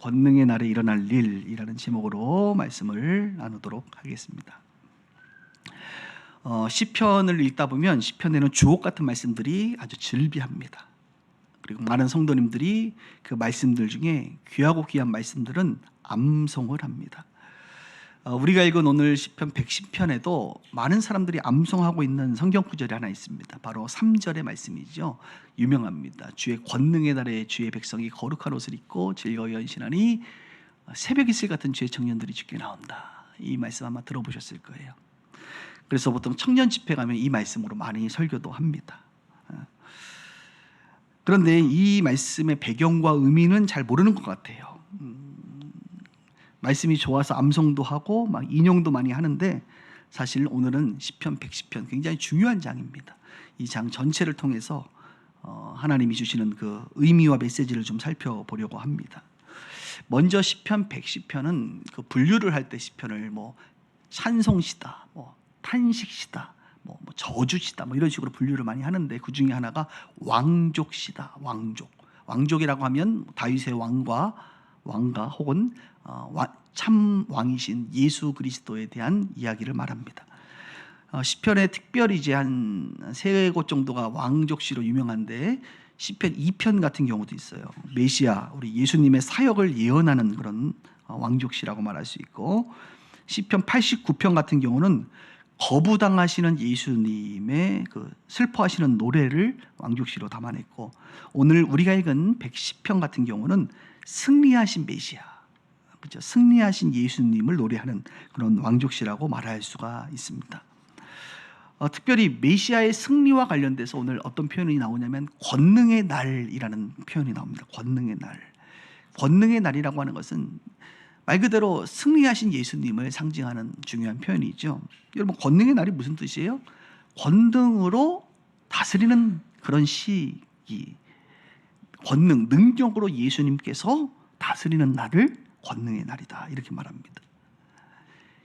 권능의 날에 일어날 일이라는 제목으로 말씀을 나누도록 하겠습니다. 시편을 읽다 보면 시편에는 주옥 같은 말씀들이 아주 즐비합니다. 그리고 많은 성도님들이 그 말씀들 중에 귀하고 귀한 말씀들은 암송을 합니다. 우리가 읽은 오늘 시편 110편에도 많은 사람들이 암송하고 있는 성경 구절이 하나 있습니다. 바로 3절의 말씀이죠. 유명합니다. 주의 권능의 날에 주의 백성이 거룩한 옷을 입고 즐거이 연신하니 새벽 이슬 같은 주의 청년들이 주께 나온다. 이 말씀 아마 들어보셨을 거예요. 그래서 보통 청년 집회 가면 이 말씀으로 많이 설교도 합니다. 그런데 이 말씀의 배경과 의미는 잘 모르는 것 같아요. 말씀이 좋아서 암송도 하고 막 인용도 많이 하는데 사실 오늘은 시편 110편 굉장히 중요한 장입니다. 이 장 전체를 통해서 하나님이 주시는 그 의미와 메시지를 좀 살펴보려고 합니다. 먼저 시편 110편은 그 분류를 할 때 시편을 뭐 찬송시다, 뭐 탄식시다, 뭐 저주시다, 뭐 이런 식으로 분류를 많이 하는데 그 중에 하나가 왕족시다. 왕족이라고 하면 다윗의 왕가 혹은 참 왕이신 예수 그리스도에 대한 이야기를 말합니다. 시편에 특별히 이제 한 3곳 정도가 왕족시로 유명한데 시편 2편 같은 경우도 있어요. 메시아, 우리 예수님의 사역을 예언하는 그런 왕족시라고 말할 수 있고, 시편 89편 같은 경우는 거부당하시는 예수님의 그 슬퍼하시는 노래를 왕족시로 담아냈고, 오늘 우리가 읽은 110편 같은 경우는 승리하신 메시아, 그렇죠? 승리하신 예수님을 노래하는 그런 왕족시라고 말할 수가 있습니다. 특별히 메시아의 승리와 관련돼서 오늘 어떤 표현이 나오냐면 권능의 날이라는 표현이 나옵니다. 권능의 날. 권능의 날이라고 하는 것은 말 그대로 승리하신 예수님을 상징하는 중요한 표현이죠. 여러분, 권능의 날이 무슨 뜻이에요? 권능으로 다스리는 그런 시기, 권능, 능력으로 예수님께서 다스리는 날을 권능의 날이다, 이렇게 말합니다.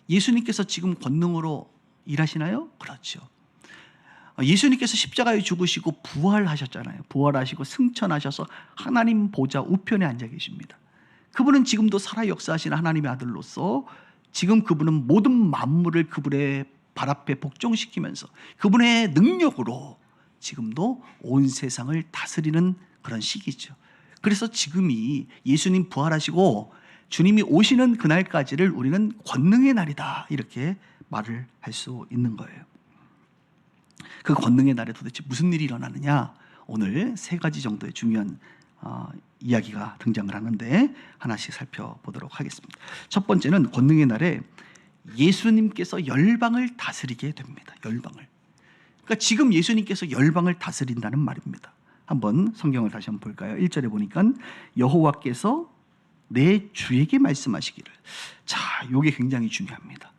예수님께서 지금 권능으로 일하시나요? 그렇죠. 예수님께서 십자가에 죽으시고 부활하셨잖아요. 부활하시고 승천하셔서 하나님 보좌 우편에 앉아 계십니다. 그분은 지금도 살아 역사하시는 하나님의 아들로서 지금 그분은 모든 만물을 그분의 발 앞에 복종시키면서 그분의 능력으로 지금도 온 세상을 다스리는 그런 시기죠. 그래서 지금이 예수님 부활하시고 주님이 오시는 그날까지를 우리는 권능의 날이다, 이렇게 말을 할 수 있는 거예요. 그 권능의 날에 도대체 무슨 일이 일어나느냐? 오늘 3가지 정도의 중요한 이야기가 등장을 하는데 하나씩 살펴보도록 하겠습니다. 첫 번째는 권능의 날에 예수님께서 열방을 다스리게 됩니다. 열방을. 그러니까 지금 예수님께서 열방을 다스린다는 말입니다. 한번 성경을 다시 한번 볼까요? 1절에 보니까 여호와께서 내 주에게 말씀하시기를. 자, 이게 굉장히 중요합니다.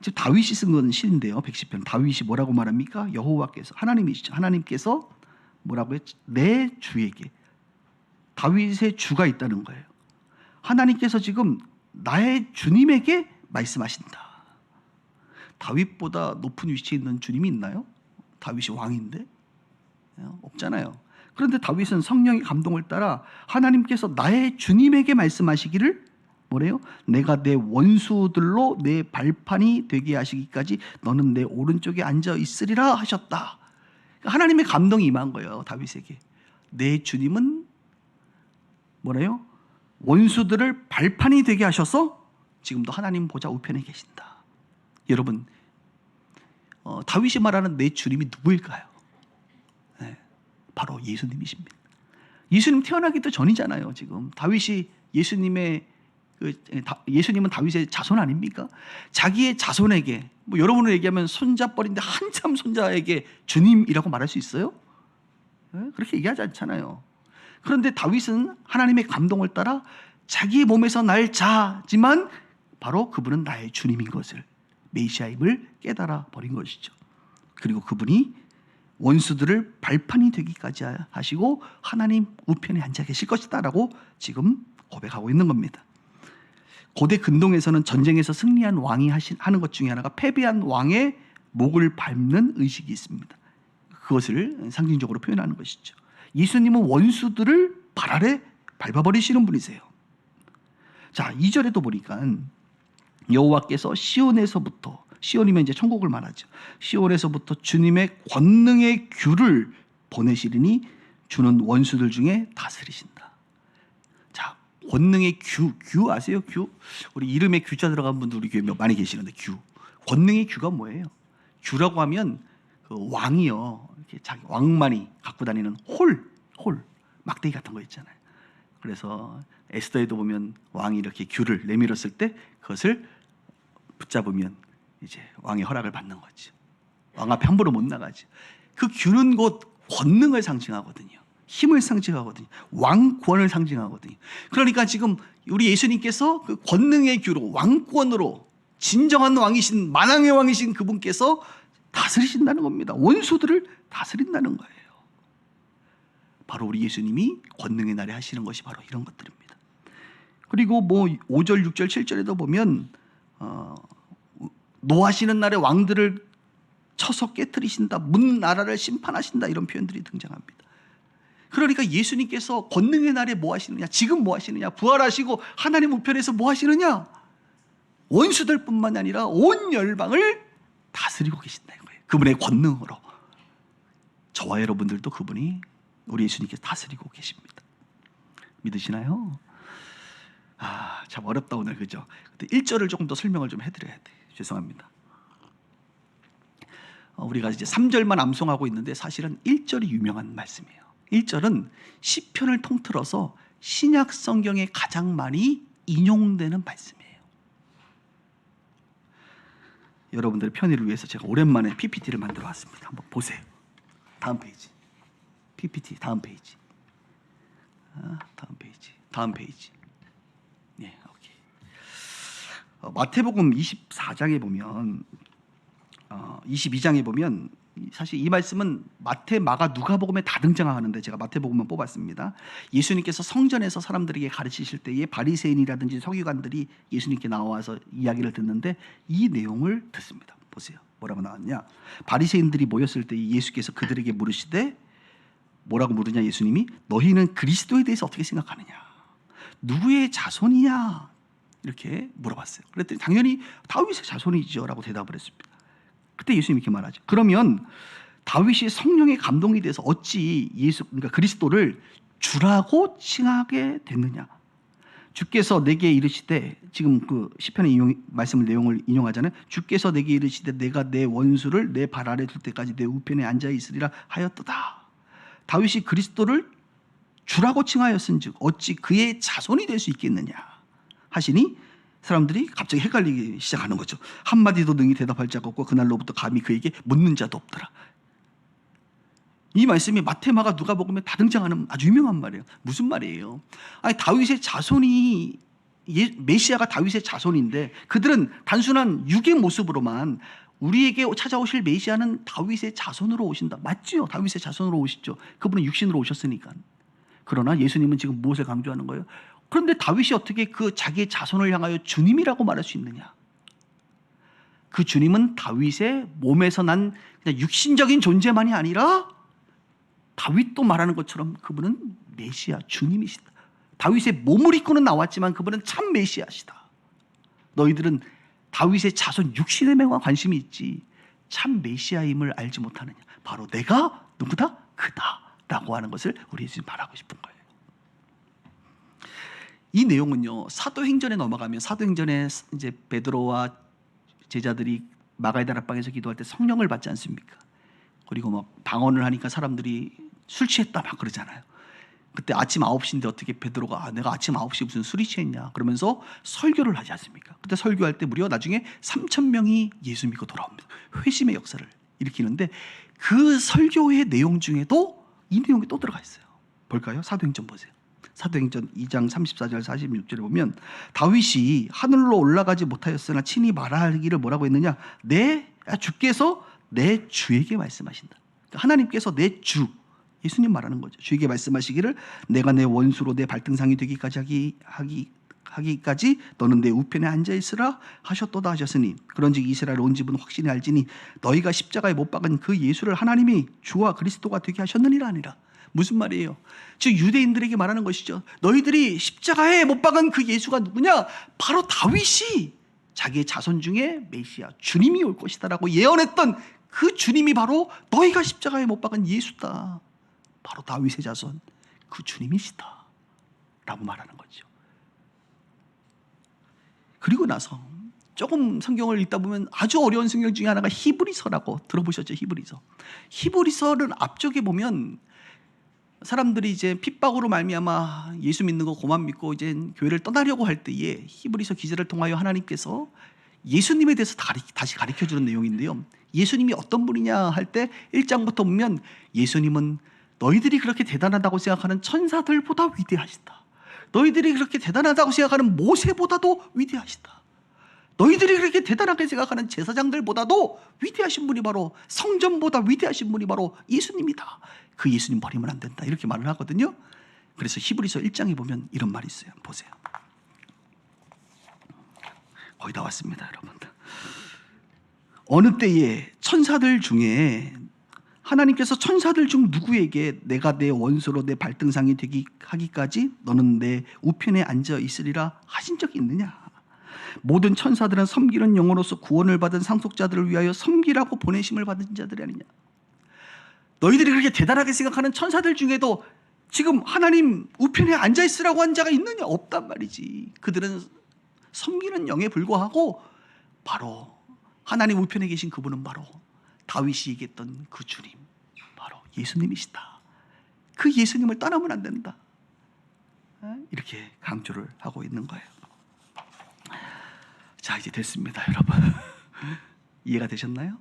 지금 다윗이 쓴 건 시인데요. 110편 다윗이 뭐라고 말합니까? 여호와께서, 하나님이시죠. 하나님께서 뭐라고 했죠? 내 주에게. 다윗의 주가 있다는 거예요. 하나님께서 지금 나의 주님에게 말씀하신다. 다윗보다 높은 위치에 있는 주님이 있나요? 다윗이 왕인데? 없잖아요. 그런데 다윗은 성령의 감동을 따라 하나님께서 나의 주님에게 말씀하시기를 뭐래요? 내가 내 원수들로 내 발판이 되게 하시기까지 너는 내 오른쪽에 앉아 있으리라 하셨다. 하나님의 감동이 임한 거예요, 다윗에게. 내 주님은 뭐래요? 원수들을 발판이 되게 하셔서 지금도 하나님 보좌 우편에 계신다. 여러분, 다윗이 말하는 내 주님이 누구일까요? 바로 예수님이십니다. 예수님 태어나기도 전이잖아요. 지금 다윗이 예수님은 다윗의 자손 아닙니까? 자기의 자손에게, 뭐 여러분을 얘기하면 손자뻘인데 한참 손자에게 주님이라고 말할 수 있어요? 그렇게 얘기하지 않잖아요. 그런데 다윗은 하나님의 감동을 따라 자기 몸에서 날 자지만 바로 그분은 나의 주님인 것을, 메시아임을 깨달아 버린 것이죠. 그리고 그분이 원수들을 발판이 되기까지 하시고 하나님 우편에 앉아 계실 것이다 라고 지금 고백하고 있는 겁니다. 고대 근동에서는 전쟁에서 승리한 왕이 하는 것 중에 하나가 패배한 왕의 목을 밟는 의식이 있습니다. 그것을 상징적으로 표현하는 것이죠. 예수님은 원수들을 발 아래 밟아버리시는 분이세요. 자, 2절에도 보니까 여호와께서 시온에서부터, 시온이면 이제 천국을 말하죠. 시온에서부터 주님의 권능의 규를 보내시리니 주는 원수들 중에 다스리신다. 자, 권능의 규 아세요? 규? 우리 이름에 규자 들어간 분들 우리 교회 많이 계시는데, 규. 권능의 규가 뭐예요? 규라고 하면 그 왕이요, 이렇게 자기 왕만이 갖고 다니는 홀, 막대기 같은 거 있잖아요. 그래서 에스더에도 보면 왕이 이렇게 규를 내밀었을 때 그것을 붙잡으면 이제 왕의 허락을 받는 거죠. 왕 앞에 함부로 못 나가죠. 그 규는 곧 권능을 상징하거든요. 힘을 상징하거든요. 왕권을 상징하거든요. 그러니까 지금 우리 예수님께서 그 권능의 규로, 왕권으로, 진정한 왕이신, 만왕의 왕이신 그분께서 다스리신다는 겁니다. 원수들을 다스린다는 거예요. 바로 우리 예수님이 권능의 날에 하시는 것이 바로 이런 것들입니다. 그리고 뭐 5절, 6절, 7절에도 보면 노하시는 날에 왕들을 쳐서 깨뜨리신다, 문 나라를 심판하신다, 이런 표현들이 등장합니다. 그러니까 예수님께서 권능의 날에 뭐 하시느냐, 지금 뭐 하시느냐, 부활하시고 하나님 우편에서 뭐 하시느냐, 원수들뿐만 아니라 온 열방을 다스리고 계신다는 거예요. 그분의 권능으로. 저와 여러분들도 그분이, 우리 예수님께서 다스리고 계십니다. 믿으시나요? 참 어렵다 오늘, 그죠? 1절을 조금 더 설명을 좀 해드려야 돼. 죄송합니다. 우리가 이제 3절만 암송하고 있는데 사실은 1절이 유명한 말씀이에요. 1절은 시편을 통틀어서 신약 성경에 가장 많이 인용되는 말씀이에요. 여러분들의 편의를 위해서 제가 오랜만에 PPT를 만들어 왔습니다. 한번 보세요. 다음 페이지. PPT 다음 페이지. 다음 페이지. 네, 오케이. 마태복음 24장에 보면 22장에 보면 사실 이 말씀은 마태, 마가, 누가복음에 다 등장하는데 제가 마태복음만 뽑았습니다. 예수님께서 성전에서 사람들에게 가르치실 때에 바리새인이라든지 서기관들이 예수님께 나와서 이야기를 듣는데 이 내용을 듣습니다. 보세요. 뭐라고 나왔냐? 바리새인들이 모였을 때 예수께서 그들에게 물으시되, 뭐라고 물으냐? 예수님이 너희는 그리스도에 대해서 어떻게 생각하느냐? 누구의 자손이냐? 이렇게 물어봤어요. 그랬더니 당연히 다윗의 자손이죠 라고 대답을 했습니다. 그때 예수님이 이렇게 말하죠. 그러면 다윗이 성령의 감동이 돼서 어찌 그러니까 그리스도를 주라고 칭하게 됐느냐? 주께서 내게 이르시되, 지금 그 시편의 말씀을 내용을 인용하잖아요. 주께서 내게 이르시되 내가 내 원수를 내 발 아래 둘 때까지 내 우편에 앉아 있으리라 하였도다. 다윗이 그리스도를 주라고 칭하였은즉 어찌 그의 자손이 될 수 있겠느냐 하시니 사람들이 갑자기 헷갈리기 시작하는 거죠. 한마디도 능히 대답할 자가 없고 그날로부터 감히 그에게 묻는 자도 없더라. 이 말씀이 마태, 마가, 누가복음에 다 등장하는 아주 유명한 말이에요. 무슨 말이에요? 아니, 다윗의 자손이, 메시아가 다윗의 자손인데 그들은 단순한 육의 모습으로만 우리에게 찾아오실 메시아는 다윗의 자손으로 오신다. 맞지요? 다윗의 자손으로 오시죠. 그분은 육신으로 오셨으니까. 그러나 예수님은 지금 무엇을 강조하는 거예요? 그런데 다윗이 어떻게 그 자기의 자손을 향하여 주님이라고 말할 수 있느냐? 그 주님은 다윗의 몸에서 난 그냥 육신적인 존재만이 아니라 다윗도 말하는 것처럼 그분은 메시아, 주님이시다. 다윗의 몸을 입고는 나왔지만 그분은 참 메시아시다. 너희들은 다윗의 자손 육신의 명과 관심이 있지 참 메시아임을 알지 못하느냐? 바로 내가 누구다? 그다라고 하는 것을 우리 예수님 말하고 싶은 거예요. 이 내용은요, 사도행전에 넘어가면, 사도행전에 이제 베드로와 제자들이 마가의 다락방에서 기도할 때 성령을 받지 않습니까? 그리고 막 방언을 하니까 사람들이 술 취했다 막 그러잖아요. 그때 아침 9시인데 어떻게 베드로가 내가 아침 9시에 무슨 술이 취했냐 그러면서 설교를 하지 않습니까? 그때 설교할 때 무려 나중에 3,000명이 예수 믿고 돌아옵니다. 회심의 역사를 일으키는데 그 설교의 내용 중에도 이 내용이 또 들어가 있어요. 볼까요? 사도행전 보세요. 사도행전 2장 34절 46절에 보면 다윗이 하늘로 올라가지 못하였으나 친히 말하기를 뭐라고 했느냐? 주께서 내 주에게 말씀하신다. 하나님께서 내 주, 예수님 말하는 거죠. 주에게 말씀하시기를 내가 내 원수로 내 발등상이 되기까지 하기까지 너는 내 우편에 앉아 있으라 하셨도다 하셨으니 그런즉 이스라엘 온 집은 확신히 알지니 너희가 십자가에 못 박은 그 예수를 하나님이 주와 그리스도가 되게 하셨느니라 아니라. 무슨 말이에요? 즉 유대인들에게 말하는 것이죠. 너희들이 십자가에 못 박은 그 예수가 누구냐? 바로 다윗이 자기의 자손 중에 메시아 주님이 올 것이다라고 예언했던 그 주님이 바로 너희가 십자가에 못 박은 예수다. 바로 다윗의 자손 그 주님이시다 라고 말하는 거죠. 그리고 나서 조금 성경을 읽다 보면 아주 어려운 성경 중에 하나가 히브리서라고 들어보셨죠? 히브리서를 앞쪽에 보면 사람들이 이제 핍박으로 말미암아 예수 믿는 거 고만 믿고 이제 교회를 떠나려고 할 때에 히브리서 기자를 통하여 하나님께서 예수님에 대해서 다시 가르쳐 주는 내용인데요. 예수님이 어떤 분이냐 할 때 1장부터 보면 예수님은 너희들이 그렇게 대단하다고 생각하는 천사들보다 위대하시다. 너희들이 그렇게 대단하다고 생각하는 모세보다도 위대하시다. 너희들이 그렇게 대단하게 생각하는 제사장들보다도 위대하신 분이 바로 성전보다 위대하신 분이 바로 예수님이다. 그 예수님 버리면 안 된다. 이렇게 말을 하거든요. 그래서 히브리서 1장에 보면 이런 말이 있어요. 보세요. 거의 다 왔습니다, 여러분들. 어느 때에 천사들 중에 하나님께서 천사들 중 누구에게 내가 내 원수로 내 발등상이 되기 하기까지 너는 내 우편에 앉아 있으리라 하신 적이 있느냐? 모든 천사들은 섬기는 영으로서 구원을 받은 상속자들을 위하여 섬기라고 보내심을 받은 자들이 아니냐? 너희들이 그렇게 대단하게 생각하는 천사들 중에도 지금 하나님 우편에 앉아 있으라고 한 자가 있느냐? 없단 말이지. 그들은 섬기는 영에 불과하고 바로 하나님 우편에 계신 그분은 바로 다윗이 얘기했던 그 주님, 바로 예수님이시다. 그 예수님을 떠나면 안 된다. 이렇게 강조를 하고 있는 거예요. 자, 이제 됐습니다, 여러분. 이해가 되셨나요?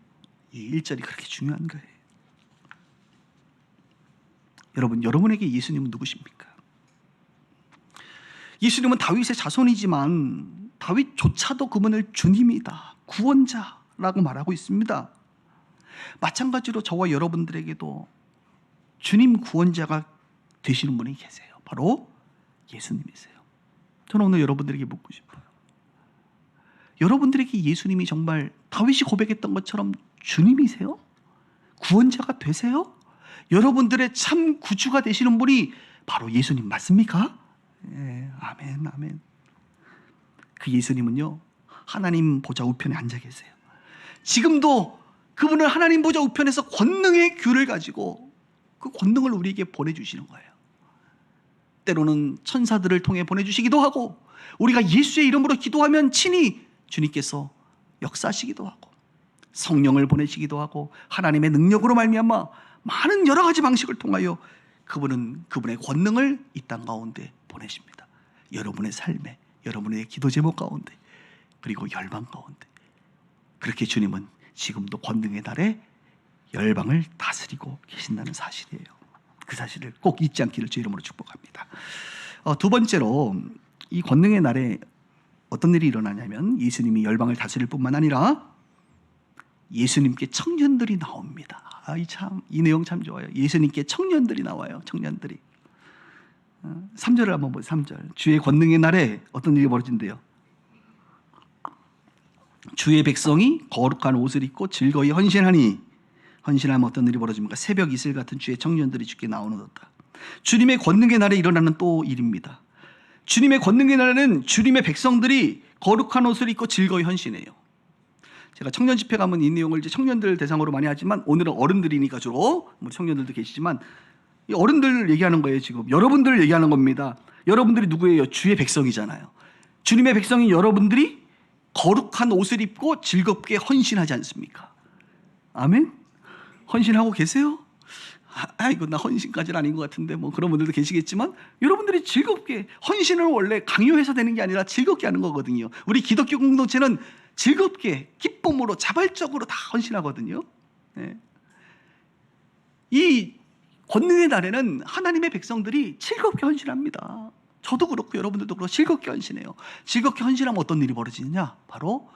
이 1절이 그렇게 중요한 거예요. 여러분, 여러분에게 예수님은 누구십니까? 예수님은 다윗의 자손이지만 다윗조차도 그분을 주님이다, 구원자라고 말하고 있습니다. 마찬가지로 저와 여러분들에게도 주님 구원자가 되시는 분이 계세요. 바로 예수님이세요. 저는 오늘 여러분들에게 묻고 싶어요. 여러분들에게 예수님이 정말 다윗이 고백했던 것처럼 주님이세요? 구원자가 되세요? 여러분들의 참 구주가 되시는 분이 바로 예수님 맞습니까? 예, 아멘, 아멘. 그 예수님은요, 하나님 보좌 우편에 앉아 계세요. 지금도 그분은 하나님 보좌 우편에서 권능의 귤을 가지고 그 권능을 우리에게 보내주시는 거예요. 때로는 천사들을 통해 보내주시기도 하고, 우리가 예수의 이름으로 기도하면 친히 주님께서 역사하시기도 하고, 성령을 보내시기도 하고, 하나님의 능력으로 말미암아 많은 여러 가지 방식을 통하여 그분은 그분의 권능을 이 땅 가운데 보내십니다. 여러분의 삶에, 여러분의 기도 제목 가운데, 그리고 열방 가운데. 그렇게 주님은 지금도 권능의 날에 열방을 다스리고 계신다는 사실이에요. 그 사실을 꼭 잊지 않기를 주 이름으로 축복합니다. 두 번째로, 이 권능의 날에 어떤 일이 일어나냐면 예수님이 열방을 다스릴 뿐만 아니라 예수님께 청년들이 나옵니다. 이 내용 참 좋아요. 예수님께 청년들이 나와요. 청년들이. 3절을 한번 보세요. 3절. 주의 권능의 날에 어떤 일이 벌어진대요? 주의 백성이 거룩한 옷을 입고 즐거이 헌신하니, 헌신하면 어떤 일이 벌어집니까? 새벽 이슬 같은 주의 청년들이 주께 나오는도다. 주님의 권능의 날에 일어나는 또 일입니다. 주님의 권능의 날에는 주님의 백성들이 거룩한 옷을 입고 즐거이 헌신해요. 제가 청년 집회 가면 이 내용을 이제 청년들 대상으로 많이 하지만 오늘은 어른들이니까 주로, 뭐 청년들도 계시지만 이 어른들 얘기하는 거예요. 지금 여러분들 얘기하는 겁니다. 여러분들이 누구예요? 주의 백성이잖아요. 주님의 백성인 여러분들이 거룩한 옷을 입고 즐겁게 헌신하지 않습니까? 아멘? 헌신하고 계세요? 이거 나 헌신까지는 아닌 것 같은데, 뭐 그런 분들도 계시겠지만, 여러분들이 즐겁게, 헌신을 원래 강요해서 되는 게 아니라 즐겁게 하는 거거든요. 우리 기독교 공동체는 즐겁게, 기쁨으로, 자발적으로 다 헌신하거든요. 네. 이 권능의 날에는 하나님의 백성들이 즐겁게 헌신합니다. 저도 그렇고 여러분들도 그렇고 즐겁게 헌신해요. 즐겁게 헌신하면 어떤 일이 벌어지느냐? 바로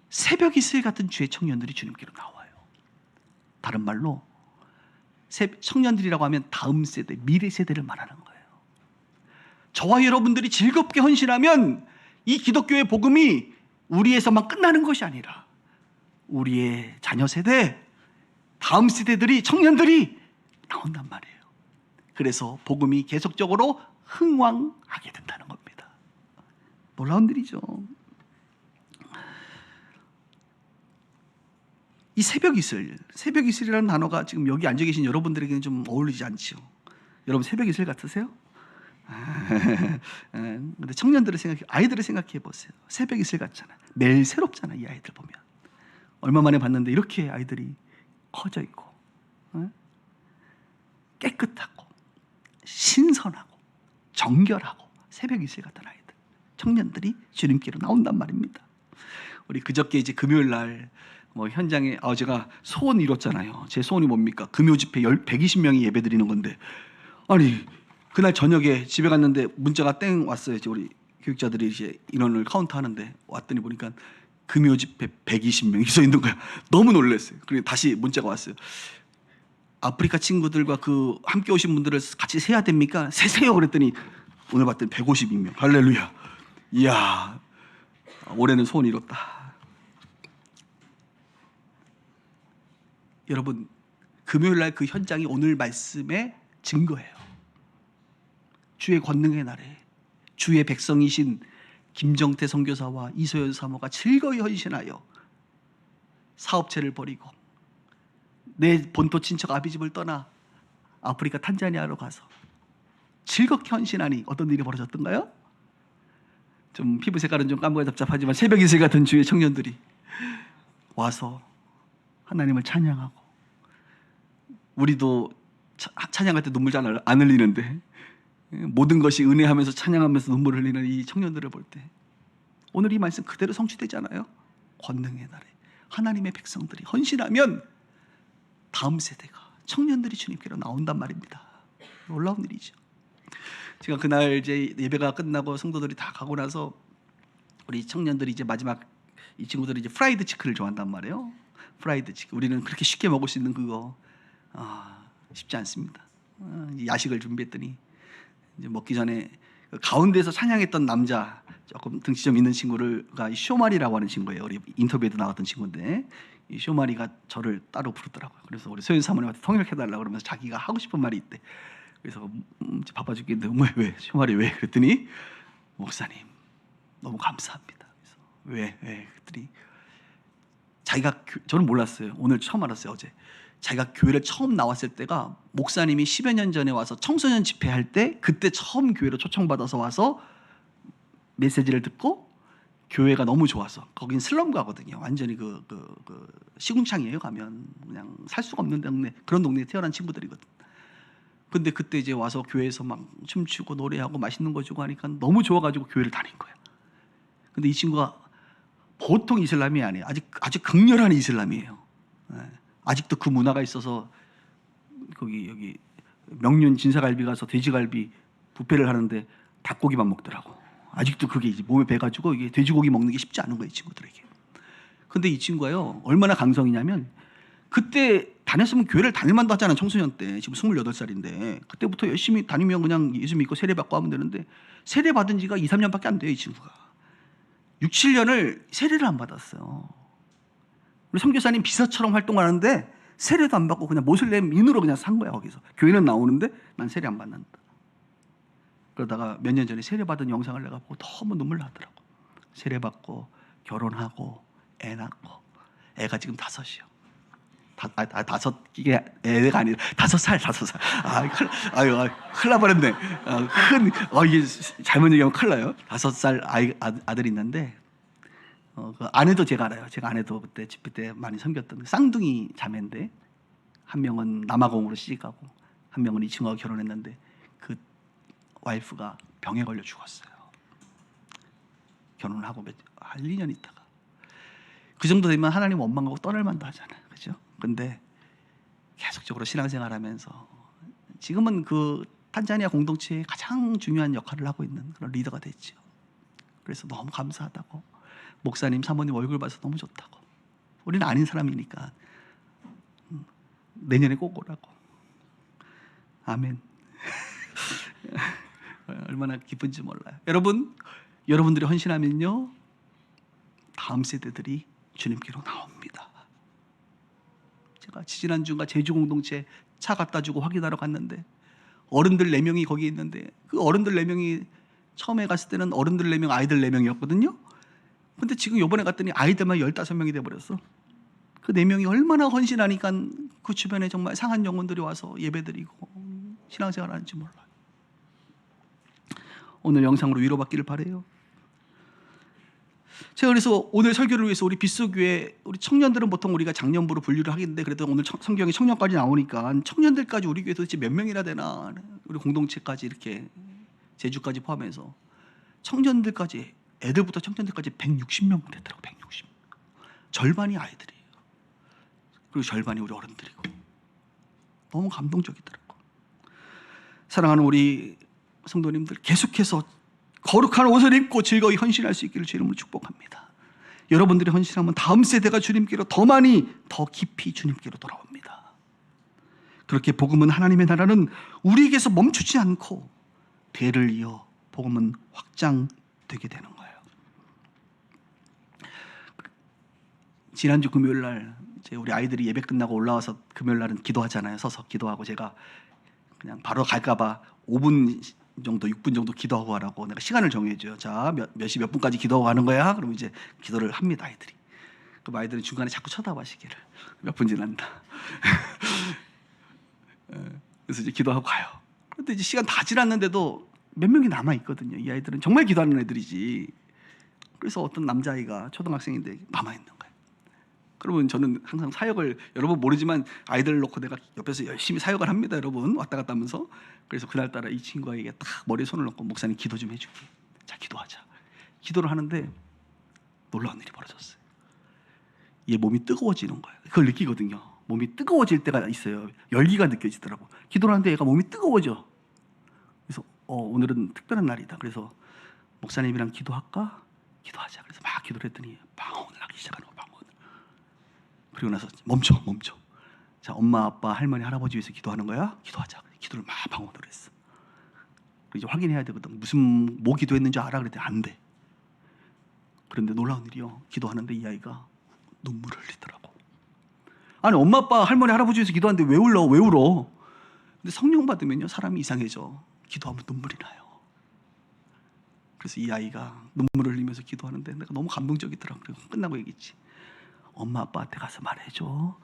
새벽 이슬 같은 주의 청년들이 주님께로 나와요. 다른 말로 청년들이라고 하면 다음 세대, 미래 세대를 말하는 거예요. 저와 여러분들이 즐겁게 헌신하면 이 기독교의 복음이 우리에서만 끝나는 것이 아니라 우리의 자녀 세대, 다음 세대들이, 청년들이 나온단 말이에요. 그래서 복음이 계속적으로 흥왕하게 된다는 겁니다. 놀라운 일이죠. 이 새벽 이슬이라는 단어가 지금 여기 앉아 계신 여러분들에게는 좀 어울리지 않지요. 여러분 새벽 이슬 같으세요? 근데 청년들을 아이들을 생각해 보세요. 새벽 이슬 같잖아. 매일 새롭잖아. 이 아이들 보면 얼마 만에 봤는데 이렇게 아이들이 커져 있고 깨끗하고 신선하고 정결하고 새벽 이슬 같은 아이들, 청년들이 주님께로 나온단 말입니다. 우리 그저께 이제 금요일 날 현장에 제가 소원 이뤘잖아요. 제 소원이 뭡니까? 금요 집회 120명이 예배 드리는 건데, 아니 그날 저녁에 집에 갔는데 문자가 땡 왔어요. 우리 교육자들이 이제 인원을 카운트하는데 왔더니 보니까 금요 집회 120명이 써 있는 거야. 너무 놀랐어요. 그리고 다시 문자가 왔어요. 아프리카 친구들과 그 함께 오신 분들을 같이 세야 됩니까? 세세요. 그랬더니 오늘 봤더니 152명. 할렐루야. 이야, 올해는 소원 이뤘다. 여러분, 금요일 날 그 현장이 오늘 말씀의 증거예요. 주의 권능의 날에 주의 백성이신 김정태 선교사와 이소연 사모가 즐거이 헌신하여 사업체를 버리고 내 본토 친척 아비집을 떠나 아프리카 탄자니아로 가서 즐겁게 헌신하니 어떤 일이 벌어졌던가요? 좀 피부 색깔은 좀 까무가 답답하지만 새벽 이슬 같은 주의 청년들이 와서 하나님을 찬양하고, 우리도 찬양할 때 눈물 잘 안 흘리는데 모든 것이 은혜하면서 찬양하면서 눈물을 흘리는 이 청년들을 볼 때 오늘 이 말씀 그대로 성취되잖아요. 권능의 날에 하나님의 백성들이 헌신하면 다음 세대가, 청년들이 주님께로 나온단 말입니다. 놀라운 일이죠. 제가 그날 이제 예배가 끝나고 성도들이 다 가고 나서 우리 청년들이 이제 마지막, 이 친구들이 이제 프라이드 치킨을 좋아한단 말이에요. 프라이드 치킨, 우리는 그렇게 쉽게 먹을 수 있는 그거 쉽지 않습니다. 야식을 준비했더니 이제 먹기 전에 그 가운데서 찬양했던 남자, 조금 등치 좀 있는 친구가 쇼마리라고 하는 친구예요. 우리 인터뷰에도 나왔던 친구인데 이 쇼마리가 저를 따로 부르더라고요. 그래서 우리 소연 사모님한테 통역해달라고 그러면서 자기가 하고 싶은 말이 있대. 그래서 바빠 죽겠는데 왜 쇼마리 왜? 그랬더니 목사님 너무 감사합니다. 그래서 왜? 그랬더니 자기가, 저는 몰랐어요. 오늘 처음 알았어요. 어제 자기가 교회를 처음 나왔을 때가 목사님이 10여 년 전에 와서 청소년 집회할 때, 그때 처음 교회로 초청받아서 와서 메시지를 듣고 교회가 너무 좋아서, 거긴 슬럼가거든요. 완전히 그 시궁창이에요. 가면 그냥 살 수가 없는 동네, 그런 동네에 태어난 친구들이거든. 근데 그때 이제 와서 교회에서 막 춤추고 노래하고 맛있는 거 주고 하니까 너무 좋아가지고 교회를 다닌 거야. 근데 이 친구가 보통 이슬람이 아니에요. 아주 극렬한 이슬람이에요. 아직도 그 문화가 있어서 여기 명륜 진사갈비 가서 돼지갈비 뷔페를 하는데 닭고기만 먹더라고. 아직도 그게 이제 몸에 배가지고 이게 돼지고기 먹는 게 쉽지 않은 거예요, 이 친구들에게. 근데 이 친구가요, 얼마나 강성이냐면 그때 다녔으면 교회를 다닐만도 하잖아. 청소년 때. 지금 28살인데 그때부터 열심히 다니면 그냥 예수 믿고 세례받고 하면 되는데, 세례받은 지가 2, 3년밖에 안 돼요. 이 친구가 6, 7년을 세례를 안 받았어요. 우리 선교사님 비서처럼 활동하는데 세례도 안 받고 그냥 모슬렘인으로 그냥 산 거야. 거기서 교회는 나오는데 난 세례 안 받는다. 그러다가 몇 년 전에 세례 받은 영상을 내가 보고 너무 눈물 나더라고. 세례 받고 결혼하고 애 낳고, 애가 지금 5이요. 이게 애가 아니라 5살. 큰일 나버렸네. 이게 잘못 얘기하면 큰일 나요. 5살 아들이 있는데, 그 아내도 제가 알아요. 제가 아내도 그때 집회 때 많이 섬겼던 쌍둥이 자매인데, 한 명은 남아공으로 시집가고 한 명은 이 친구가 결혼했는데 그 와이프가 병에 걸려 죽었어요. 결혼을 하고 한 2년 있다가. 그 정도 되면 하나님 원망하고 떠날 만도 하잖아요. 그죠? 근데 계속적으로 신앙생활하면서 지금은 그 탄자니아 공동체의 가장 중요한 역할을 하고 있는 그런 리더가 됐죠. 그래서 너무 감사하다고, 목사님, 사모님 얼굴 봐서 너무 좋다고, 우리는 아닌 사람이니까 내년에 꼭 오라고. 아멘. 얼마나 기쁜지 몰라요. 여러분들이 헌신하면요, 다음 세대들이 주님께로 나옵니다. 제가 지지난주가 제주 공동체 차 갖다 주고 확인하러 갔는데 어른들 4명이 거기 있는데 그 어른들 4명이 처음에 갔을 때는 어른들 4명, 아이들 4명이었거든요. 근데 지금 요번에 갔더니 아이들만 15명이 돼버렸어. 그 4명이 얼마나 헌신하니까 그 주변에 정말 상한 영혼들이 와서 예배드리고 신앙생활 하는지 몰라요. 오늘 영상으로 위로받기를 바라요. 제가 그래서 오늘 설교를 위해서 우리 빗소교회 우리 청년들은 보통 우리가 장년부로 분류를 하겠는데 그래도 오늘 성경에 청년까지 나오니까 청년들까지 우리 교회 도대체 몇 명이나 되나, 우리 공동체까지 이렇게 제주까지 포함해서 청년들까지, 애들부터 청년들까지 160명 됐더라고. 160명. 절반이 아이들이에요. 그리고 절반이 우리 어른들이고. 너무 감동적이더라고. 사랑하는 우리 성도님들, 계속해서 거룩한 옷을 입고 즐거이 헌신할 수 있기를 주님으로 축복합니다. 여러분들이 헌신하면 다음 세대가 주님께로 더 많이, 더 깊이 주님께로 돌아옵니다. 그렇게 복음은, 하나님의 나라는 우리에게서 멈추지 않고 대를 이어 복음은 확장되게 되는 거예요. 지난주 금요일 날 우리 아이들이 예배 끝나고 올라와서 금요일 날은 기도하잖아요. 서서 기도하고 제가 그냥 바로 갈까봐 5분 정도, 6분 정도 기도하고 하라고 내가 시간을 정해줘요. 자, 몇 시 몇 분까지 기도하고 하는 거야? 그러면 이제 기도를 합니다, 아이들이. 그럼 아이들은 중간에 자꾸 쳐다봐 시기를. 몇 분 지났나. 그래서 이제 기도하고 가요. 그런데 이제 시간 다 지났는데도 몇 명이 남아 있거든요. 이 아이들은 정말 기도하는 애들이지. 그래서 어떤 남자아이가 초등학생인데 남아 있는 거예요. 그러면 저는 항상 사역을, 여러분 모르지만 아이들을 놓고 내가 옆에서 열심히 사역을 합니다, 여러분. 왔다 갔다 하면서. 그래서 그날따라 이 친구에게 딱 머리에 손을 놓고 목사님 기도 좀 해줄게. 자, 기도하자. 기도를 하는데 놀라운 일이 벌어졌어요. 얘 몸이 뜨거워지는 거예요. 그걸 느끼거든요. 몸이 뜨거워질 때가 있어요. 열기가 느껴지더라고. 기도를 하는데 얘가 몸이 뜨거워져. 그래서 오늘은 특별한 날이다. 그래서 목사님이랑 기도할까? 기도하자. 그래서 막 기도를 했더니 방언을 하기 시작하는 거예요. 방언을. 그리고 나서 멈춰. 자, 엄마, 아빠, 할머니, 할아버지 위해서 기도하는 거야? 기도하자. 기도를 막 방언으로 했어. 이제 확인해야 되거든. 뭐 기도했는지 알아? 그랬더니 안 돼. 그런데 놀라운 일이요. 기도하는데 이 아이가 눈물을 흘리더라고. 아니, 엄마, 아빠, 할머니, 할아버지 위해서 기도하는데 왜 울어? 근데 성령 받으면요, 사람이 이상해져. 기도하면 눈물이 나요. 그래서 이 아이가 눈물을 흘리면서 기도하는데 내가 너무 감동적이더라고. 그리고 끝나고 얘기했지. 엄마, 아빠한테 가서 말해줘.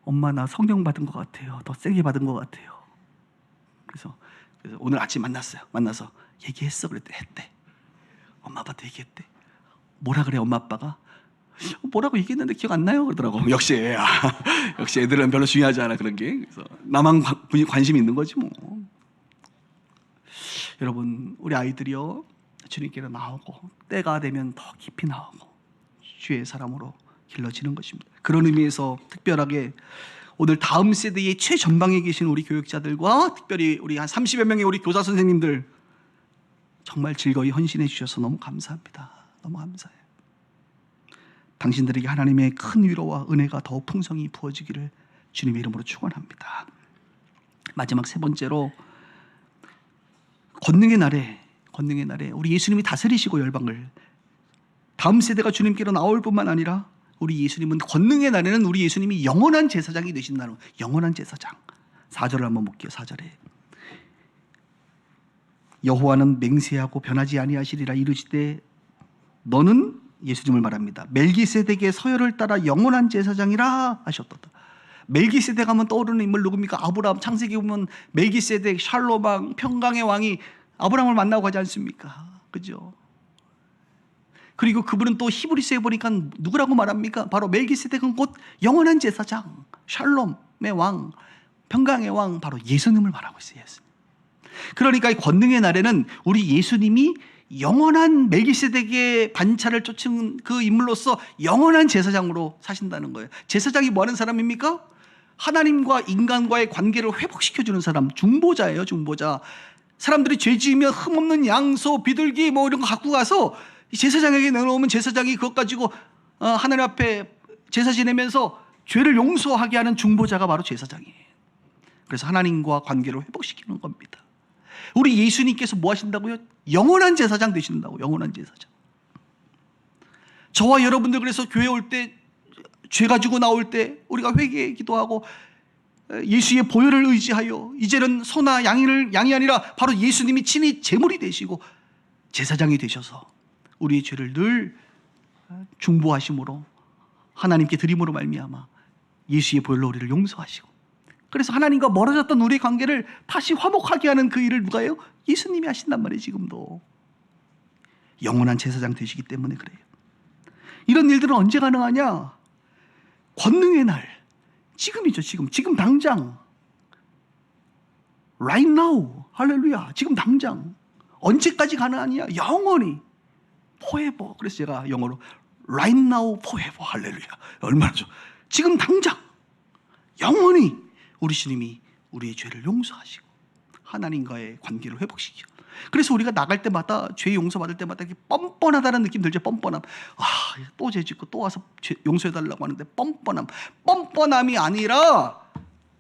엄마, 나 성령 받은 것 같아요. 더 세게 받은 것 같아요. 그래서 오늘 아침 만나서 얘기했어. 그랬더니 했대. 엄마, 아빠한테 얘기했대. 뭐라 그래, 엄마, 아빠가? 뭐라고 얘기했는데 기억 안 나요? 그러더라고. 역시 애야. 역시 애들은 별로 중요하지 않아, 그런 게. 그래서 나만 관심이 있는 거지 뭐. 여러분, 우리 아이들이요, 주님께로 나오고 때가 되면 더 깊이 나오고 주의 사람으로 길러지는 것입니다. 그런 의미에서 특별하게 오늘 다음 세대의 최전방에 계신 우리 교육자들과 특별히 우리 한 30여 명의 우리 교사 선생님들 정말 즐거이 헌신해 주셔서 너무 감사합니다. 너무 감사해요. 당신들에게 하나님의 큰 위로와 은혜가 더욱 풍성히 부어지기를 주님의 이름으로 축원합니다. 마지막 세 번째로, 권능의 날에 우리 예수님이 다스리시고 열방을, 다음 세대가 주님께로 나올 뿐만 아니라 우리 예수님은 권능의 날에는 우리 예수님이 영원한 제사장이 되신다는, 영원한 제사장. 4절을 한번 볼게요. 4절에 여호와는 맹세하고 변하지 아니하시리라 이르시되, 너는, 예수님을 말합니다, 멜기세덱의 서열을 따라 영원한 제사장이라 하셨도다. 멜기세덱 하면 떠오르는 인물 누굽니까? 아브라함. 창세기 보면 멜기세덱, 샬롬 왕, 평강의 왕이 아브라함을 만나고 가지 않습니까? 그죠? 그리고 그분은 또 히브리서에 보니까 누구라고 말합니까? 바로 멜기세덱은 곧 영원한 제사장, 샬롬의 왕, 평강의 왕, 바로 예수님을 말하고 있어요. 예수님. 그러니까 이 권능의 날에는 우리 예수님이 영원한 멜기세덱의 반차를 쫓은 그 인물로서 영원한 제사장으로 사신다는 거예요. 제사장이 뭐 하는 사람입니까? 하나님과 인간과의 관계를 회복시켜주는 사람, 중보자예요. 중보자. 사람들이 죄 지으면 흠없는 양소, 비둘기 뭐 이런 거 갖고 가서 제사장에게 내놓으면 제사장이 그것 가지고 하나님 앞에 제사 지내면서 죄를 용서하게 하는 중보자가 바로 제사장이에요. 그래서 하나님과 관계를 회복시키는 겁니다. 우리 예수님께서 뭐 하신다고요? 영원한 제사장 되신다고. 영원한 제사장. 저와 여러분들 그래서 교회 올 때, 죄 가지고 나올 때 우리가 회개에 기도하고 예수의 보혈을 의지하여 이제는 소나 양이 아니라 바로 예수님이 친히 제물이 되시고 제사장이 되셔서 우리의 죄를 늘 중보하심으로 하나님께 드림으로 말미암아 예수의 보혈로 우리를 용서하시고, 그래서 하나님과 멀어졌던 우리의 관계를 다시 화목하게 하는 그 일을 누가 해요? 예수님이 하신단 말이에요. 지금도 영원한 제사장 되시기 때문에 그래요. 이런 일들은 언제 가능하냐? 권능의 날, 지금이죠. 지금 당장, right now, 할렐루야. 지금 당장. 언제까지 가능하냐? 영원히, forever. 그래서 제가 영어로 right now, forever, 할렐루야. 얼마나 좋아. 지금 당장, 영원히 우리 주님이 우리의 죄를 용서하시고 하나님과의 관계를 회복시키고, 그래서 우리가 나갈 때마다 죄 용서받을 때마다 이렇게 뻔뻔하다는 느낌 들죠. 뻔뻔함. 또 죄 짓고 또 와서 용서해달라고 하는데 뻔뻔함이 아니라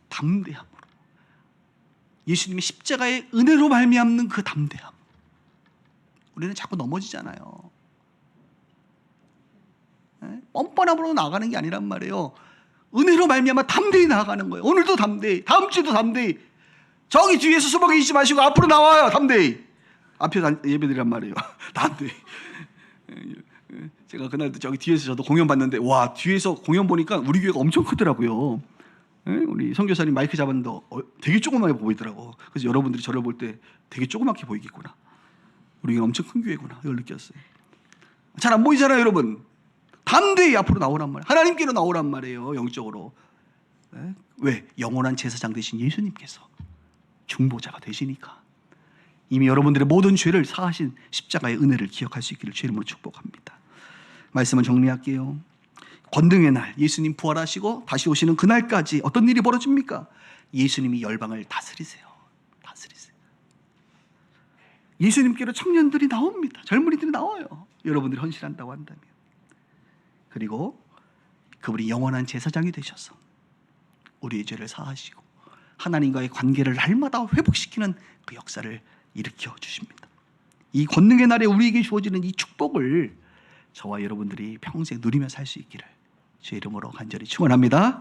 담대함으로, 예수님이 십자가의 은혜로 말미암는 그 담대함. 우리는 자꾸 넘어지잖아요. 뻔뻔함으로 나가는 게 아니란 말이에요. 은혜로 말미암아 담대히 나아가는 거예요. 오늘도 담대히, 다음 주도 담대히. 저기 뒤에서 수박에 있지 마시고 앞으로 나와요. 담대히. 앞에 예배드리란 말이에요. 담대히. 제가 그날도 저기 뒤에서 저도 공연 봤는데, 와, 뒤에서 공연 보니까 우리 교회가 엄청 크더라고요. 우리 선교사님 마이크 잡았는데 되게 조그맣게 보이더라고. 그래서 여러분들이 저를 볼 때 되게 조그맣게 보이겠구나. 우리 교회는 엄청 큰 교회구나. 이걸 느꼈어요. 잘 안 보이잖아요, 여러분. 담대히 앞으로 나오란 말이에요. 하나님께로 나오란 말이에요. 영적으로. 왜? 영원한 제사장 되신 예수님께서 중보자가 되시니까. 이미 여러분들의 모든 죄를 사하신 십자가의 은혜를 기억할 수 있기를 주의 이름으로 축복합니다. 말씀을 정리할게요. 권능의 날, 예수님 부활하시고 다시 오시는 그날까지 어떤 일이 벌어집니까? 예수님이 열방을 다스리세요. 예수님께로 청년들이 나옵니다. 젊은이들이 나와요. 여러분들이 헌신한다고 한다면. 그리고 그분이 영원한 제사장이 되셔서 우리의 죄를 사하시고 하나님과의 관계를 날마다 회복시키는 그 역사를 일으켜 주십니다. 이 권능의 날에 우리에게 주어지는 이 축복을 저와 여러분들이 평생 누리며 살 수 있기를 주의 이름으로 간절히 축원합니다.